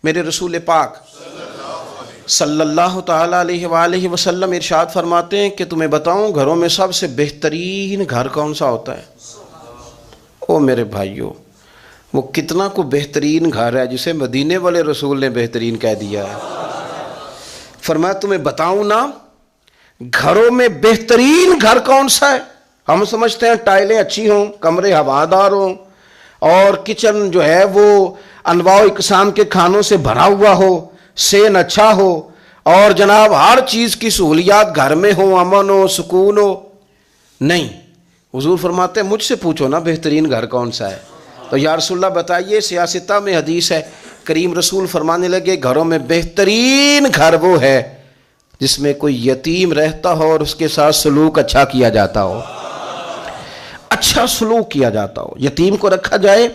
میرے رسول پاک صلی اللہ تعالیٰ علیہ وآلہ وسلم ارشاد فرماتے ہیں کہ تمہیں بتاؤں گھروں میں سب سے بہترین گھر کون سا ہوتا ہے؟ او میرے بھائیوں، وہ کتنا کو بہترین گھر ہے جسے مدینے والے رسول نے بہترین کہہ دیا ہے۔ فرمایا تمہیں بتاؤں نا گھروں میں بہترین گھر کون سا ہے؟ ہم سمجھتے ہیں ٹائلیں اچھی ہوں، کمرے ہوادار ہوں، اور کچن جو ہے وہ انواع و اقسام کے کھانوں سے بھرا ہوا ہو، سین اچھا ہو، اور جناب ہر چیز کی سہولیات گھر میں ہو، امن ہو، سکون ہو۔ نہیں، حضور فرماتے ہیں مجھ سے پوچھو نا بہترین گھر کون سا ہے؟ تو یا رسول اللہ بتائیے، سیاستہ میں حدیث ہے، کریم رسول فرمانے لگے گھروں میں بہترین گھر وہ ہے جس میں کوئی یتیم رہتا ہو اور اس کے ساتھ سلوک اچھا کیا جاتا ہو، اچھا سلوک کیا جاتا ہو، یتیم کو رکھا جائے،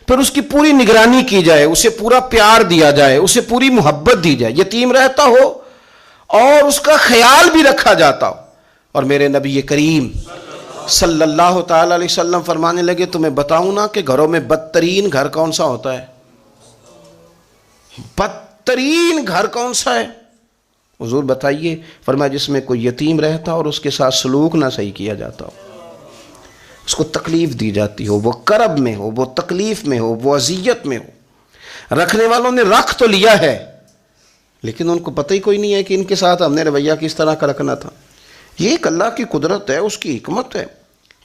پھر اس کی پوری نگرانی کی جائے، اسے پورا پیار دیا جائے، اسے پوری محبت دی جائے، یتیم رہتا ہو اور اس کا خیال بھی رکھا جاتا ہو۔ اور میرے نبی کریم صلی اللہ تعالی علیہ وسلم فرمانے لگے تمہیں بتاؤں نا کہ گھروں میں بدترین گھر کون سا ہوتا ہے؟ بدترین گھر کون سا ہے؟ حضور بتائیے، فرمایا جس میں کوئی یتیم رہتا اور اس کے ساتھ سلوک نہ صحیح کیا جاتا ہو، اس کو تکلیف دی جاتی ہو، وہ کرب میں ہو، وہ تکلیف میں ہو، وہ اذیت میں ہو، رکھنے والوں نے رکھ تو لیا ہے لیکن ان کو پتہ ہی کوئی نہیں ہے کہ ان کے ساتھ ہم نے رویہ کس طرح کا رکھنا تھا۔ یہ ایک اللہ کی قدرت ہے، اس کی حکمت ہے۔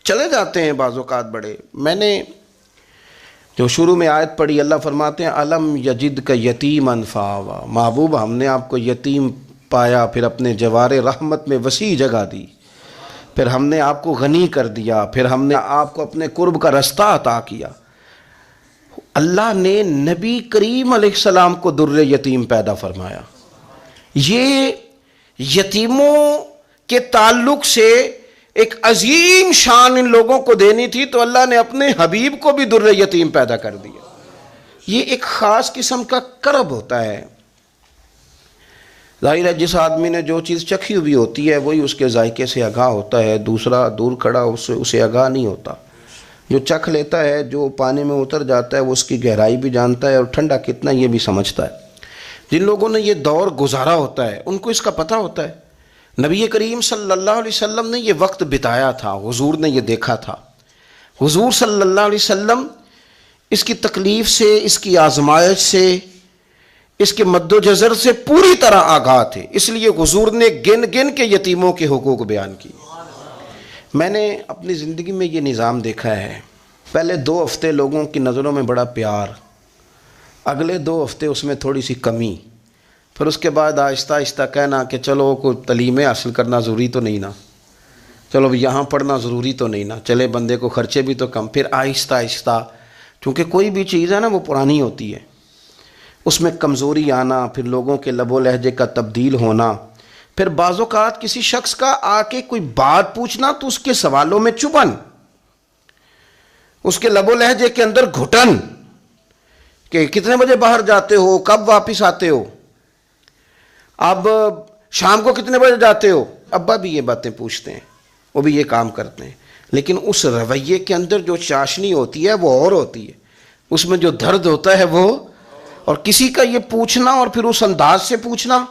چلے جاتے ہیں بعض اوقات بڑے، میں نے جو شروع میں آیت پڑھی، اللہ فرماتے ہیں الم یجدک یتیما فآویٰ، محبوب ہم نے آپ کو یتیم پایا، پھر اپنے جوار رحمت میں وسیع جگہ دی، پھر ہم نے آپ کو غنی کر دیا، پھر ہم نے آپ کو اپنے قرب کا رستہ عطا کیا۔ اللہ نے نبی کریم علیہ السلام کو در یتیم پیدا فرمایا۔ یہ یتیموں کے تعلق سے ایک عظیم شان ان لوگوں کو دینی تھی، تو اللہ نے اپنے حبیب کو بھی در یتیم پیدا کر دیا۔ یہ ایک خاص قسم کا کرب ہوتا ہے۔ ظاہر ہے جس آدمی نے جو چیز چکھی ہوئی ہوتی ہے وہی اس کے ذائقے سے آگاہ ہوتا ہے، دوسرا دور کھڑا اسے آگاہ نہیں ہوتا۔ جو چکھ لیتا ہے، جو پانی میں اتر جاتا ہے، وہ اس کی گہرائی بھی جانتا ہے اور ٹھنڈا کتنا یہ بھی سمجھتا ہے۔ جن لوگوں نے یہ دور گزارا ہوتا ہے ان کو اس کا پتہ ہوتا ہے۔ نبی کریم صلی اللہ علیہ وسلم نے یہ وقت بتایا تھا، حضور نے یہ دیکھا تھا۔ حضور صلی اللہ علیہ وسلم اس کی تکلیف سے، اس کی آزمائش سے، اس کے مد و جزر سے پوری طرح آگاہ تھے، اس لیے حضور نے گن گن کے یتیموں کے حقوق بیان کی۔ میں نے اپنی زندگی میں یہ نظام دیکھا ہے، پہلے 2 ہفتے لوگوں کی نظروں میں بڑا پیار، اگلے 2 ہفتے اس میں تھوڑی سی کمی، پھر اس کے بعد آہستہ آہستہ کہنا کہ چلو کوئی تعلیم حاصل کرنا ضروری تو نہیں نا، چلو یہاں پڑھنا ضروری تو نہیں نا، چلے بندے کو خرچے بھی تو کم، پھر آہستہ آہستہ، چونکہ کوئی بھی چیز ہے نا وہ پرانی ہوتی ہے، اس میں کمزوری آنا، پھر لوگوں کے لب و لہجے کا تبدیل ہونا، پھر بعض اوقات کسی شخص کا آ کے کوئی بات پوچھنا تو اس کے سوالوں میں چبھن، اس کے لب و لہجے کے اندر گھٹن کہ کتنے بجے باہر جاتے ہو، کب واپس آتے ہو، اب شام کو کتنے بجے جاتے ہو۔ ابا بھی یہ باتیں پوچھتے ہیں، وہ بھی یہ کام کرتے ہیں، لیکن اس رویے کے اندر جو چاشنی ہوتی ہے وہ اور ہوتی ہے، اس میں جو درد ہوتا ہے وہ، اور کسی کا یہ پوچھنا اور پھر اس انداز سے پوچھنا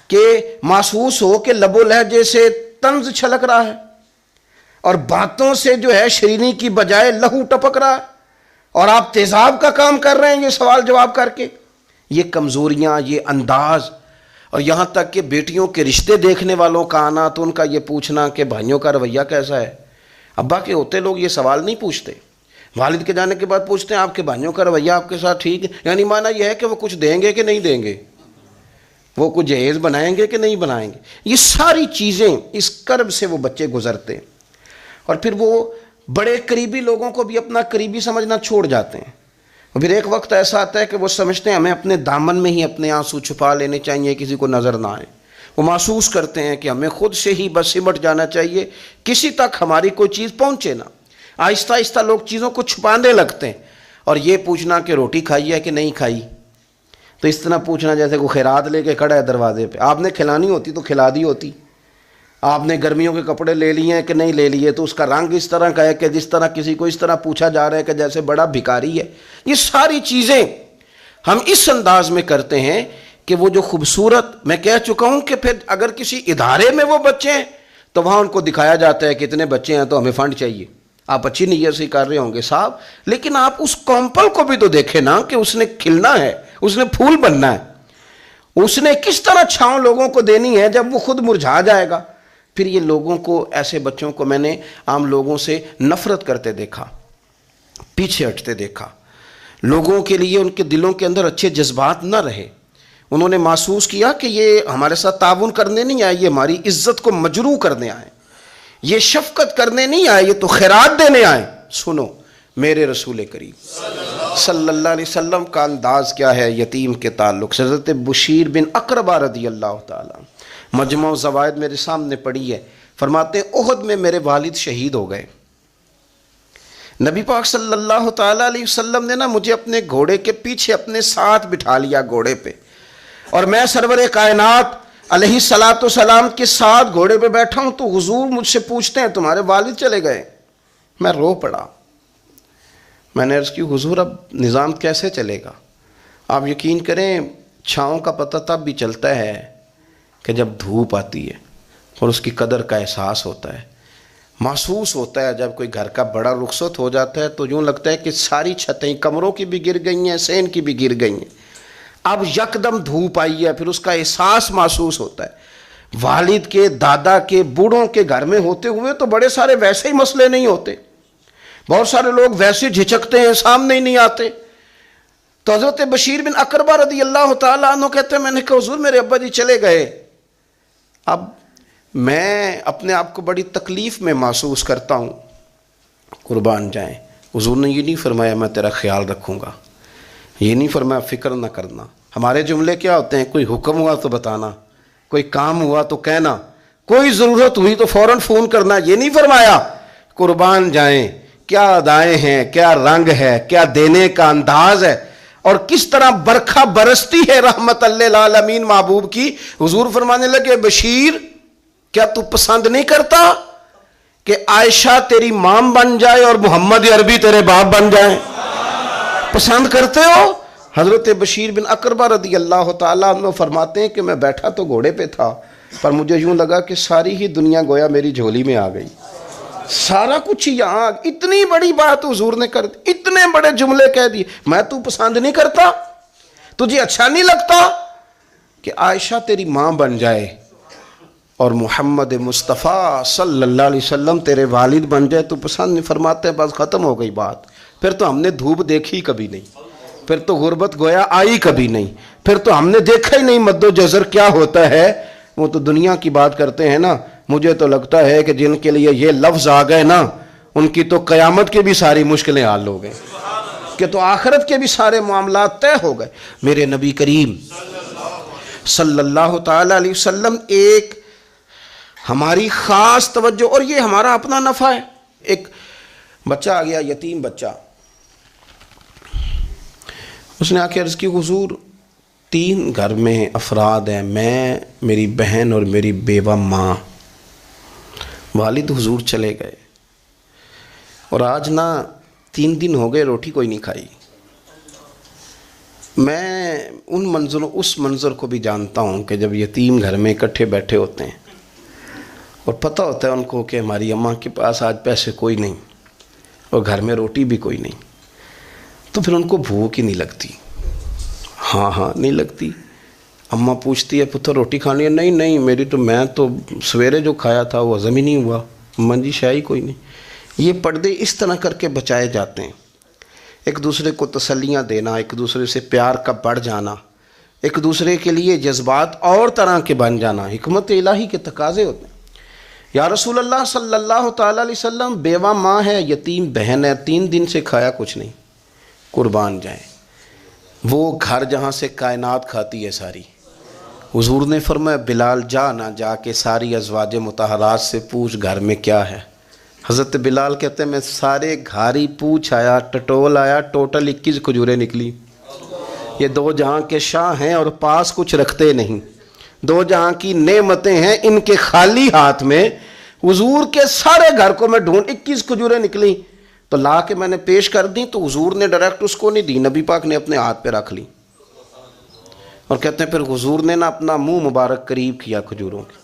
کہ محسوس ہو کہ لب و لہجے سے طنز چھلک رہا ہے اور باتوں سے جو ہے شیرینی کی بجائے لہو ٹپک رہا ہے، اور آپ تیزاب کا کام کر رہے ہیں یہ سوال جواب کر کے۔ یہ کمزوریاں، یہ انداز، اور یہاں تک کہ بیٹیوں کے رشتے دیکھنے والوں کا آنا تو ان کا یہ پوچھنا کہ بھائیوں کا رویہ کیسا ہے۔ ابا کے ہوتے لوگ یہ سوال نہیں پوچھتے، والد کے جانے کے بعد پوچھتے ہیں آپ کے بھائیوں کا رویہ آپ کے ساتھ ٹھیک ہے، یعنی معنی یہ ہے کہ وہ کچھ دیں گے کہ نہیں دیں گے، وہ کچھ جہیز بنائیں گے کہ نہیں بنائیں گے۔ یہ ساری چیزیں اس کرب سے وہ بچے گزرتے ہیں، اور پھر وہ بڑے قریبی لوگوں کو بھی اپنا قریبی سمجھنا چھوڑ جاتے ہیں، اور پھر ایک وقت ایسا آتا ہے کہ وہ سمجھتے ہیں ہمیں اپنے دامن میں ہی اپنے آنسو چھپا لینے چاہیے، کسی کو نظر نہ آئے۔ وہ محسوس کرتے ہیں کہ ہمیں خود سے ہی بس سمٹ جانا چاہیے، کسی تک ہماری کوئی چیز پہنچے نہ۔ آہستہ آہستہ لوگ چیزوں کو چھپانے لگتے ہیں، اور یہ پوچھنا کہ روٹی کھائی ہے کہ نہیں کھائی، تو اس طرح پوچھنا جیسے کوئی خیرات لے کے کھڑا ہے دروازے پہ، آپ نے کھلانی ہوتی تو کھلا دی ہوتی، آپ نے گرمیوں کے کپڑے لے لیے ہیں کہ نہیں لے لیے، تو اس کا رنگ اس طرح کا ہے کہ جس طرح کسی کو اس طرح پوچھا جا رہا ہے کہ جیسے بڑا بھکاری ہے۔ یہ ساری چیزیں ہم اس انداز میں کرتے ہیں کہ وہ جو خوبصورت، میں کہہ چکا ہوں کہ پھر اگر کسی ادارے میں وہ بچے ہیں تو وہاں ان کو دکھایا جاتا ہے کہ اتنے بچے ہیں تو ہمیں فنڈ چاہیے. آپ اچھی نیت سے کر رہے ہوں گے صاحب، لیکن آپ اس کومپل کو بھی تو دیکھیں نا کہ اس نے کھلنا ہے، اس نے پھول بننا ہے، اس نے کس طرح چھاؤں لوگوں کو دینی ہے جب وہ خود مرجھا جائے گا. پھر یہ لوگوں کو، ایسے بچوں کو میں نے عام لوگوں سے نفرت کرتے دیکھا، پیچھے ہٹتے دیکھا، لوگوں کے لیے ان کے دلوں کے اندر اچھے جذبات نہ رہے. انہوں نے محسوس کیا کہ یہ ہمارے ساتھ تعاون کرنے نہیں آئے، یہ ہماری عزت کو مجروح کرنے آئے، یہ شفقت کرنے نہیں آئے، یہ تو خیرات دینے آئے. سنو میرے رسول کریم صلی اللہ علیہ وسلم کا انداز کیا ہے یتیم کے تعلق سے. حضرت بشیر بن اقربہ رضی اللہ تعالیٰ، مجموع زوائد میرے سامنے پڑھی ہے، فرماتے ہیں احد میں میرے والد شہید ہو گئے. نبی پاک صلی اللہ تعالیٰ علیہ وسلم نے نا مجھے اپنے گھوڑے کے پیچھے اپنے ساتھ بٹھا لیا گھوڑے پہ، اور میں سرور کائنات علیہ الصلوۃ والسلام کے ساتھ گھوڑے پہ بیٹھا ہوں تو حضور مجھ سے پوچھتے ہیں تمہارے والد چلے گئے. میں رو پڑا. میں نے عرض کی حضور اب نظام کیسے چلے گا؟ آپ یقین کریں چھاؤں کا پتہ تب بھی چلتا ہے کہ جب دھوپ آتی ہے اور اس کی قدر کا احساس ہوتا ہے، محسوس ہوتا ہے. جب کوئی گھر کا بڑا رخصت ہو جاتا ہے تو یوں لگتا ہے کہ ساری چھتیں کمروں کی بھی گر گئی ہیں، سین کی بھی گر گئی ہیں. اب یکدم دھوپ آئی ہے، پھر اس کا احساس محسوس ہوتا ہے. والد کے، دادا کے، بوڑھوں کے گھر میں ہوتے ہوئے تو بڑے سارے ویسے ہی مسئلے نہیں ہوتے، بہت سارے لوگ ویسے جھجکتے ہیں، سامنے ہی نہیں آتے. تو حضرت بشیر بن اقربہ رضی اللہ تعالیٰ عنہ کہتے ہیں میں نے کہا حضور میرے ابا جی چلے گئے. اب میں اپنے آپ کو بڑی تکلیف میں محسوس کرتا ہوں. قربان جائیں، حضور نے یہ نہیں فرمایا میں تیرا خیال رکھوں گا، یہ نہیں فرمایا فکر نہ کرنا. ہمارے جملے کیا ہوتے ہیں؟ کوئی حکم ہوا تو بتانا، کوئی کام ہوا تو کہنا، کوئی ضرورت ہوئی تو فوراً فون کرنا. یہ نہیں فرمایا. قربان جائیں کیا ادائیں ہیں، کیا رنگ ہے، کیا دینے کا انداز ہے، اور کس طرح برکھا برستی ہے رحمت للعالمین محبوب کی. حضور فرمانے لگے بشیر کیا تو پسند نہیں کرتا کہ عائشہ تیری ماں بن جائے اور محمد عربی تیرے باپ بن جائیں؟ پسند کرتے ہو؟ حضرت بشیر بن اقربہ رضی اللہ تعالیٰ عنہ فرماتے ہیں کہ میں بیٹھا تو گھوڑے پہ تھا، پر مجھے یوں لگا کہ ساری ہی دنیا گویا میری جھولی میں آ گئی، سارا کچھ ہی یہاں. اتنی بڑی بات حضور نے کر دی، اتنے بڑے جملے کہہ دیے. میں تو پسند نہیں کرتا؟ تجھے اچھا نہیں لگتا کہ عائشہ تیری ماں بن جائے اور محمد مصطفیٰ صلی اللہ علیہ وسلم تیرے والد بن جائے؟ تو پسند نہیں. فرماتے ہیں بس ختم ہو گئی بات. پھر تو ہم نے دھوپ دیکھی کبھی نہیں، پھر تو غربت گویا آئی کبھی نہیں، پھر تو ہم نے دیکھا ہی نہیں مد و جزر کیا ہوتا ہے. وہ تو دنیا کی بات کرتے ہیں نا. مجھے تو لگتا ہے کہ جن کے لیے یہ لفظ آ گئے نا ان کی تو قیامت کے بھی ساری مشکلیں حل ہو گئے، کہ تو آخرت کے بھی سارے معاملات طے ہو گئے. میرے نبی کریم صلی اللہ تعالی علیہ وسلم ایک ہماری خاص توجہ، اور یہ ہمارا اپنا نفع ہے. ایک بچہ آ گیا، یتیم بچہ، اس نے آ کے عرض کی حضور 3 گھر میں افراد ہیں، میں، میری بہن اور میری بیوہ ماں. والد حضور چلے گئے اور آج نا 3 دن ہو گئے روٹی کوئی نہیں کھائی. میں اس منظر کو بھی جانتا ہوں کہ جب یتیم گھر میں اکٹھے بیٹھے ہوتے ہیں اور پتہ ہوتا ہے ان کو کہ ہماری اماں کے پاس آج پیسے کوئی نہیں اور گھر میں روٹی بھی کوئی نہیں، تو پھر ان کو بھوک ہی نہیں لگتی. ہاں نہیں لگتی. اماں پوچھتی ہے پتر روٹی کھانی ہے؟ نہیں میں تو سویرے جو کھایا تھا وہ ہضم ہی نہیں ہوا. اماں جی شاہی کوئی نہیں. یہ پردے اس طرح کر کے بچائے جاتے ہیں. ایک دوسرے کو تسلیاں دینا، ایک دوسرے سے پیار کا بڑھ جانا، ایک دوسرے کے لیے جذبات اور طرح کے بن جانا، حکمت الہی کے تقاضے ہوتے ہیں. یا رسول اللہ صلی اللہ تعالیٰ علیہ وسلم بیوہ ماں ہے، یتیم بہن ہے، 3 دن سے کھایا کچھ نہیں. قربان جائیں وہ گھر جہاں سے کائنات کھاتی ہے ساری. حضور نے فرمایا بلال جا کے ساری ازواج مطہرات سے پوچھ گھر میں کیا ہے. حضرت بلال کہتے ہیں میں سارے گھاری پوچھ آیا، ٹٹول آیا، ٹوٹل 21 کھجوریں نکلی. یہ 2 جہاں کے شاہ ہیں اور پاس کچھ رکھتے نہیں، 2 جہاں کی نعمتیں ہیں ان کے خالی ہاتھ میں. حضور کے سارے گھر کو میں ڈھونڈ 21 کھجوریں نکلی تو لا کے میں نے پیش کر دی، تو حضور نے ڈائریکٹ اس کو نہیں دی، نبی پاک نے اپنے ہاتھ پہ رکھ لی. اور کہتے ہیں پھر حضور نے نا اپنا منہ مبارک قریب کیا کھجوروں کے.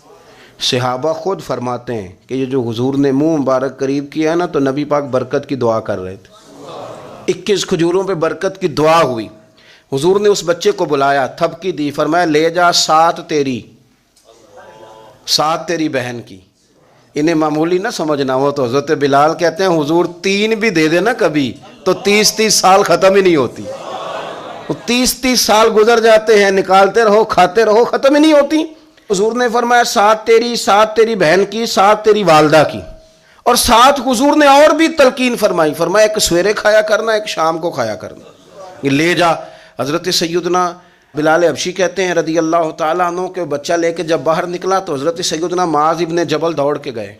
صحابہ خود فرماتے ہیں کہ یہ جو حضور نے منہ مبارک قریب کیا نا تو نبی پاک برکت کی دعا کر رہے تھے. 21 کھجوروں پہ برکت کی دعا ہوئی. حضور نے اس بچے کو بلایا, تھپکی دی, فرمایا لے جا 7 تیری 7 تیری بہن کی. انہیں معمولی نہ سمجھنا ہو تو حضرت بلال کہتے ہیں حضور 3 بھی دے دینا کبھی تو 30 سال ختم ہی نہیں ہوتی. 30 سال گزر جاتے ہیں, نکالتے رہو کھاتے رہو, ختم ہی نہیں ہوتی. حضور نے فرمایا 7 تیری, 7 تیری بہن کی, 7 تیری والدہ کی, اور 7 حضور نے اور بھی تلقین فرمائی. فرمایا ایک سویرے کھایا کرنا, ایک شام کو کھایا کرنا. یہ لے جا. حضرت سیدنا بلال حبشی کہتے ہیں رضی اللہ تعالیٰ عنہ کہ بچہ لے کے جب باہر نکلا تو حضرت سیدنا معاذ ابن جبل دوڑ کے گئے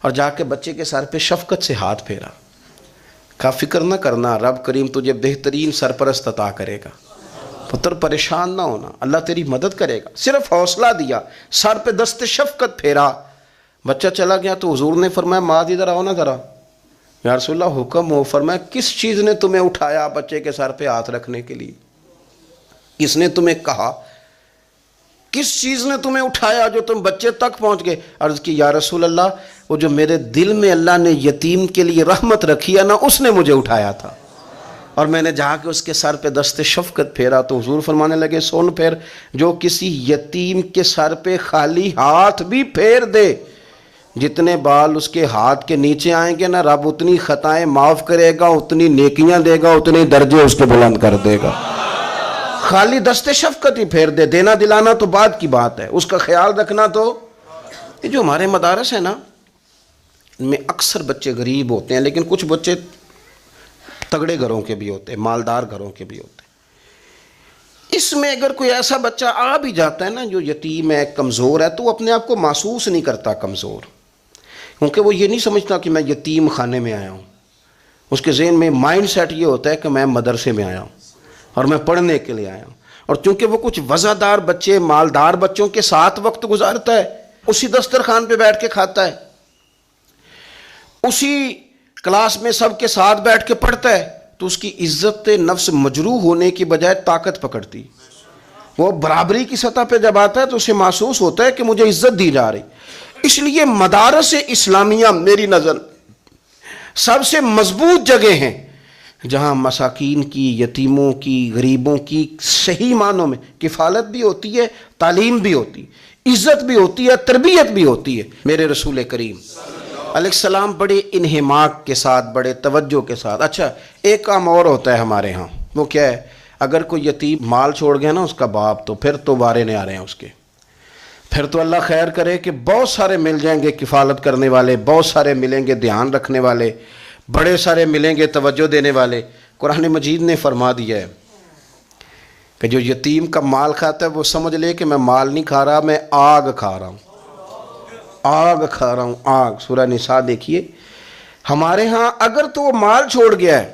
اور جا کے بچے کے سر پہ شفقت سے ہاتھ پھیرا. کہا فکر نہ کرنا, رب کریم تجھے بہترین سرپرست عطا کرے گا, پتر پریشان نہ ہونا, اللہ تیری مدد کرے گا. صرف حوصلہ دیا, سر پہ دست شفقت پھیرا. بچہ چلا گیا تو حضور نے فرمایا معاذ ادھر آؤ نا ذرا. یا رسول اللہ حکم ہو. فرمایا کس چیز نے تمہیں اٹھایا بچے کے سر پہ ہاتھ رکھنے کے لیے؟ کس نے تمہیں کہا؟ کس چیز نے تمہیں اٹھایا جو تم بچے تک پہنچ گئے؟ عرض کی یا رسول اللہ وہ جو میرے دل میں اللہ نے یتیم کے لیے رحمت رکھی ہے نا, اس نے مجھے اٹھایا تھا, اور میں نے جا کے اس کے سر پہ دست شفقت پھیرا. تو حضور فرمانے لگے سن پھر, جو کسی یتیم کے سر پہ خالی ہاتھ بھی پھیر دے, جتنے بال اس کے ہاتھ کے نیچے آئیں گے نا, رب اتنی خطائیں معاف کرے گا, اتنی نیکیاں دے گا, اتنے درجے اس کے بلند کر دے گا. خالی دست شفقت ہی پھیر دے. دینا دلانا تو بعد کی بات ہے, اس کا خیال رکھنا. تو یہ جو ہمارے مدارس ہیں نا, ان میں اکثر بچے غریب ہوتے ہیں, لیکن کچھ بچے تگڑے گھروں کے بھی ہوتے ہیں, مالدار گھروں کے بھی ہوتے ہیں. اس میں اگر کوئی ایسا بچہ آ بھی جاتا ہے نا جو یتیم ہے, کمزور ہے, تو وہ اپنے آپ کو محسوس نہیں کرتا کمزور, کیونکہ وہ یہ نہیں سمجھتا کہ میں یتیم خانے میں آیا ہوں. اس کے ذہن میں مائنڈ سیٹ یہ ہوتا ہے کہ میں مدرسے میں آیا ہوں اور میں پڑھنے کے لیے آیا ہوں. اور چونکہ وہ کچھ وزادار بچے, مالدار بچوں کے ساتھ وقت گزارتا ہے, اسی دسترخوان پہ بیٹھ کے کھاتا ہے, اسی کلاس میں سب کے ساتھ بیٹھ کے پڑھتا ہے, تو اس کی عزت نفس مجروح ہونے کی بجائے طاقت پکڑتی. وہ برابری کی سطح پہ جب آتا ہے تو اسے محسوس ہوتا ہے کہ مجھے عزت دی جا رہی. اس لیے مدارس اسلامیہ میری نظر سب سے مضبوط جگہ ہیں جہاں مساکین کی, یتیموں کی, غریبوں کی صحیح معنوں میں کفالت بھی ہوتی ہے, تعلیم بھی ہوتی ہے, عزت بھی ہوتی ہے, تربیت بھی ہوتی ہے. میرے رسول کریم علیہ السلام بڑے انہماک کے ساتھ, بڑے توجہ کے ساتھ. اچھا ایک کام اور ہوتا ہے ہمارے ہاں, وہ کیا ہے؟ اگر کوئی یتیم مال چھوڑ گیا نا اس کا باپ, تو پھر تو بارے نہیں آ رہے ہیں اس کے, پھر تو اللہ خیر کرے کہ بہت سارے مل جائیں گے کفالت کرنے والے, بہت سارے ملیں گے دھیان رکھنے والے, بڑے سارے ملیں گے توجہ دینے والے. قرآن مجید نے فرما دیا ہے کہ جو یتیم کا مال کھاتا ہے وہ سمجھ لے کہ میں مال نہیں کھا رہا, میں آگ کھا رہا ہوں, آگ کھا رہا ہوں, آگ. سورہ نساء دیکھیے. ہمارے ہاں اگر تو وہ مال چھوڑ گیا ہے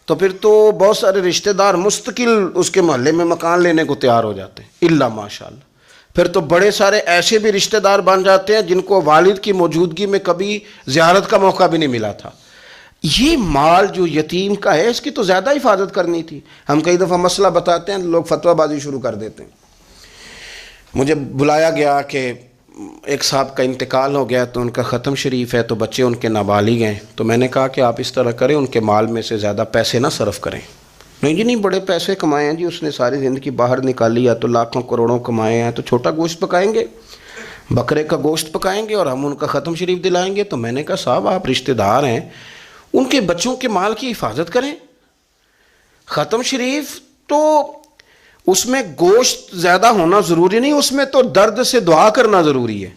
تو پھر تو بہت سارے رشتہ دار مستقل اس کے محلے میں مکان لینے کو تیار ہو جاتے ہیں, الا ماشاءاللہ. پھر تو بڑے سارے ایسے بھی رشتہ دار بن جاتے ہیں جن کو والد کی موجودگی میں کبھی زیارت کا موقع بھی نہیں ملا تھا. یہ مال جو یتیم کا ہے اس کی تو زیادہ حفاظت کرنی تھی. ہم کئی دفعہ مسئلہ بتاتے ہیں, لوگ فتویٰ بازی شروع کر دیتے ہیں. مجھے بلایا گیا کہ ایک صاحب کا انتقال ہو گیا تو ان کا ختم شریف ہے, تو بچے ان کے نابالغ ہیں, تو میں نے کہا کہ آپ اس طرح کریں, ان کے مال میں سے زیادہ پیسے نہ صرف کریں. نہیں جی نہیں, بڑے پیسے کمائے ہیں جی, اس نے ساری زندگی باہر نکالی ہے تو لاکھوں کروڑوں کمائے ہیں, تو چھوٹا گوشت پکائیں گے, بکرے کا گوشت پکائیں گے اور ہم ان کا ختم شریف دلائیں گے. تو میں نے کہا صاحب آپ رشتہ دار ہیں, ان کے بچوں کے مال کی حفاظت کریں. ختم شریف تو اس میں گوشت زیادہ ہونا ضروری نہیں, اس میں تو درد سے دعا کرنا ضروری ہے,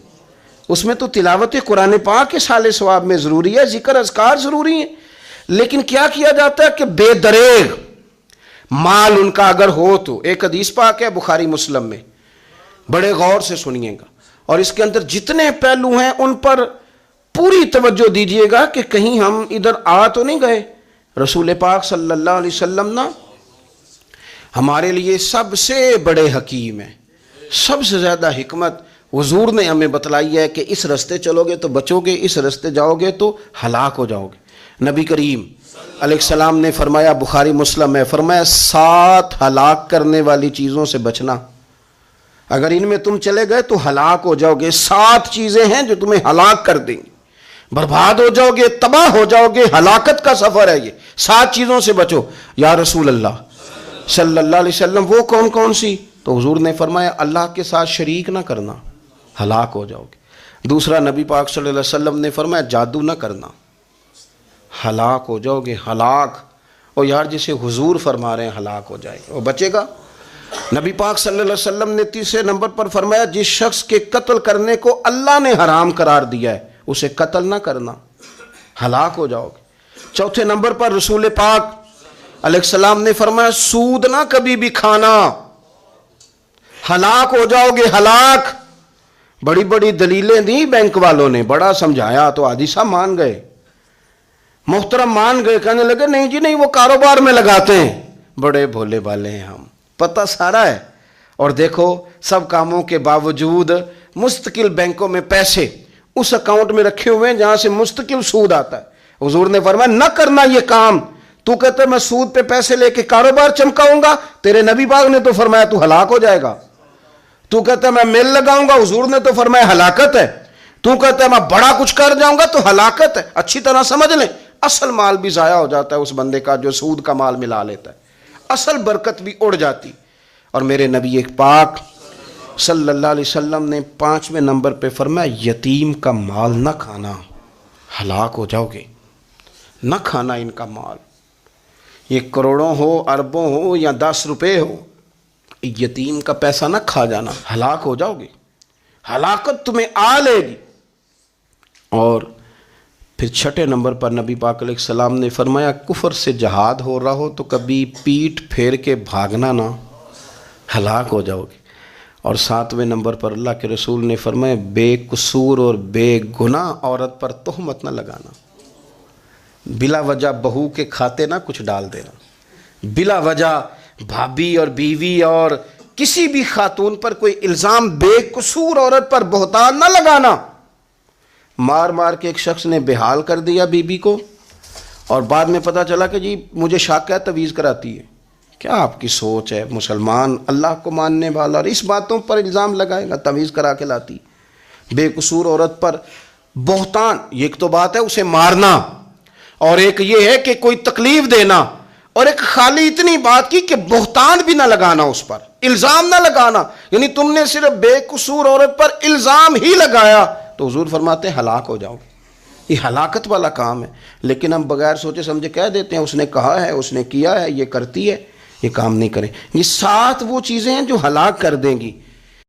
اس میں تو تلاوت قرآن پاک کے سال ثواب میں ضروری ہے, ذکر اذکار ضروری ہیں. لیکن کیا کیا جاتا ہے کہ بے دریغ مال ان کا اگر ہو تو, ایک حدیث پاک ہے بخاری مسلم میں, بڑے غور سے سنیے گا, اور اس کے اندر جتنے پہلو ہیں ان پر پوری توجہ دیجئے گا کہ کہیں ہم ادھر آ تو نہیں گئے. رسول پاک صلی اللہ علیہ وسلم نا ہمارے لیے سب سے بڑے حکیم ہیں, سب سے زیادہ حکمت حضور نے ہمیں بتلائی ہے کہ اس رستے چلو گے تو بچو گے, اس رستے جاؤ گے تو ہلاک ہو جاؤ گے. نبی کریم علیہ السلام نے فرمایا، بخاری مسلم میں فرمایا 7 ہلاک کرنے والی چیزوں سے بچنا، اگر ان میں تم چلے گئے تو ہلاک ہو جاؤ گے۔ 7 چیزیں ہیں جو تمہیں ہلاک کر دیں گی، برباد ہو جاؤ گے، تباہ ہو جاؤ گے، ہلاکت کا سفر ہے یہ، 7 چیزوں سے بچو۔ یا رسول اللہ صلی اللہ علیہ وسلم وہ کون کون سی؟ تو حضور نے فرمایا اللہ کے ساتھ شریک نہ کرنا، ہلاک ہو جاؤ گے۔ دوسرا نبی پاک صلی اللہ علیہ وسلم نے فرمایا جادو نہ کرنا، ہلاک ہو جاؤ گے، ہلاک۔ اور یار جسے حضور فرما رہے ہیں ہلاک ہو جائے گا، وہ بچے گا؟ نبی پاک صلی اللہ علیہ وسلم نے تیسرے نمبر پر فرمایا جس شخص کے قتل کرنے کو اللہ نے حرام قرار دیا ہے اسے قتل نہ کرنا، ہلاک ہو جاؤ گے۔ چوتھے نمبر پر رسول پاک علیہ السلام نے فرمایا سود نہ کبھی بھی کھانا، ہلاک ہو جاؤ گے، ہلاک۔ بڑی بڑی دلیلیں دی بینک والوں نے، بڑا سمجھایا تو حاجی صاحب مان گئے، محترم مان گئے، کہنے لگے نہیں جی نہیں وہ کاروبار میں لگاتے ہیں۔ بڑے بھولے بالے ہیں ہم، پتہ سارا ہے۔ اور دیکھو سب کاموں کے باوجود مستقل بینکوں میں پیسے اس اکاؤنٹ میں رکھے ہوئے ہیں جہاں سے مستقل سود آتا ہے۔ حضور نے فرمایا نہ کرنا یہ کام۔ تو کہتا ہے میں سود پہ پیسے لے کے کاروبار چمکاؤں گا، تیرے نبی پاک نے تو فرمایا تو ہلاک ہو جائے گا۔ تو کہتا ہے میں میل لگاؤں گا، حضور نے تو فرمایا ہلاکت ہے۔ تو کہتا ہے میں بڑا کچھ کر جاؤں گا تو ہلاکت ہے۔ اچھی طرح سمجھ لیں، اصل مال بھی ضائع ہو جاتا ہے اس بندے کا جو سود کا مال ملا لیتا ہے، اصل برکت بھی اڑ جاتی۔ اور میرے نبی پاک صلی اللہ علیہ وسلم نے 5ویں نمبر پہ فرمایا یتیم کا مال نہ کھانا، ہلاک ہو جاؤ گے، نہ کھانا ان کا مال، یہ کروڑوں ہو، اربوں ہو یا 10 روپے ہو، یتیم کا پیسہ نہ کھا جانا، ہلاک ہو جاؤ گے، ہلاکت تمہیں آ لے گی۔ اور پھر 6 نمبر پر نبی پاک علیہ السلام نے فرمایا کفر سے جہاد ہو رہا ہو تو کبھی پیٹھ پھیر کے بھاگنا نہ، ہلاک ہو جاؤ گے۔ اور 7ویں نمبر پر اللہ کے رسول نے فرمایا بے قصور اور بے گناہ عورت پر تہمت نہ لگانا، بلا وجہ بہو کے کھاتے نہ کچھ ڈال دینا، بلا وجہ بھابھی اور بیوی اور کسی بھی خاتون پر کوئی الزام بے قصور عورت پر بہتان نہ لگانا۔ مار مار کے ایک شخص نے بحال کر دیا بیوی کو اور بعد میں پتا چلا کہ جی مجھے شک ہے تویز کراتی ہے۔ کیا آپ کی سوچ ہے؟ مسلمان اللہ کو ماننے والا اور اس باتوں پر الزام لگائے گا تویز کرا کے لاتی؟ بے قصور عورت پر بہتان، یہ ایک تو بات ہے اسے مارنا، اور ایک یہ ہے کہ کوئی تکلیف دینا، اور ایک خالی اتنی بات کی کہ بہتان بھی نہ لگانا، اس پر الزام نہ لگانا، یعنی تم نے صرف بے قصور عورت پر الزام ہی لگایا تو حضور فرماتے ہیں ہلاک ہو جاؤ گے۔ یہ ہلاکت والا کام ہے، لیکن ہم بغیر سوچے سمجھے کہہ دیتے ہیں اس نے کہا ہے، اس نے کیا ہے، یہ کرتی ہے، یہ کام نہیں کریں۔ یہ 7 وہ چیزیں ہیں جو ہلاک کر دیں گی۔